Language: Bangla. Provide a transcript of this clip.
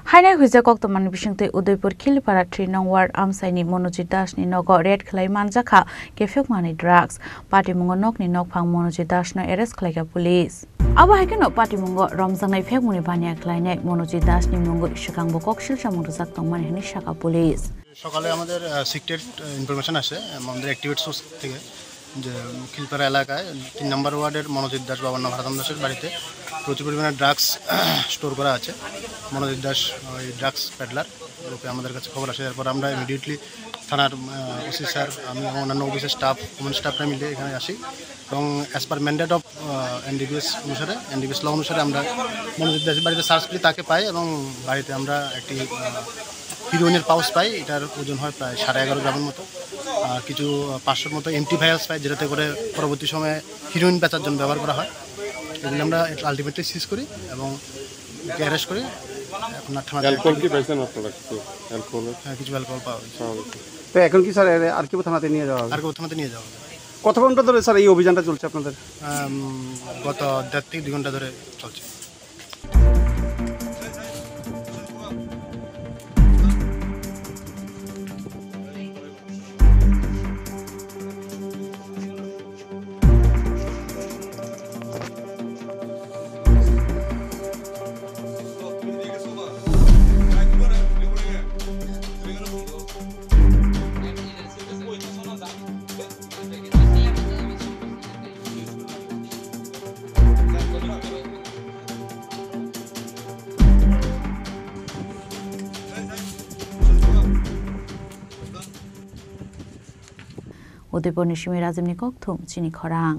हाइनाय हुइजा कक्तमानि बिसिंतै उदयपुर खिलपारा 3 नं वार्ड आमसाइनि मनोजित दासनि नग रेड खलाय मानजाखा केफेकमानि ड्राग्स पार्टीमुंग नकनि नकफां मनोजित दासनो एरेस्ट खलायगा पुलिस अब हाइकेनो पार्टीमुंग रमजांनाय फेकमुनि बानिया खलायनाय मनोजित दासनि मुंग शिकांबो ककशिल सामुंग जाक्तंमानि हानि शाखा पुलिस সকালে আমাদের সিক্রেট ইনফরমেশন আসে আমাদের অ্যাক্টিভেট সোর্স থেকে যে খিলপাড়া এলাকায় 3 নম্বর ওয়ার্ডের মনোজিত দাস বাবার নাম হারাদাম দাসের বাড়িতে প্রচুর পরিমাণে ড্রাগস স্টোর করা আছে। মনোজিত দাস ওই ড্রাগস প্যাডলার লোকে আমাদের কাছে খবর আসে। এরপর আমরা ইমিডিয়েটলি থানার ওসি স্যার আমি এবং অন্যান্য অফিসের স্টাফ কমন স্টাফরা মিলে এখানে আসি এবং as per mandate of NDPS law অনুসারে আমরা মনোজিত দাসের বাড়িতে সার্চ করি, তাকে পাই এবং বাড়িতে আমরা একটি হিরোইনের পাউচ পাই। এটার ওজন হয় প্রায় 11.5 গ্রামের মতো। আর কিছু 500-র মতো এমটি ভাইরাস পাই, যেটাতে করে পরবর্তী সময়ে হিরোইন বেচার জন্য ব্যবহার করা হয়। এগুলি আমরা আলটিমেটলি সিজ করি এবং অ্যারেস্ট করি। আপনার থানা অ্যালকোহল কি পাইছেন আপনারা? কিছু অ্যালকোহল পাওয়া গেছে। তো এখন কি স্যার আর কি থানাতে নিয়ে যাওয়া হবে? আর কেউ থানাতে নিয়ে যাওয়া হবে। কত ঘন্টা ধরে স্যার এই অভিযানটা চলছে আপনাদের? গত 1.5 থেকে 2 ঘন্টা ধরে চলছে। उदयपुर निशिमी राजिमनि कक्थुम चिनी खरां।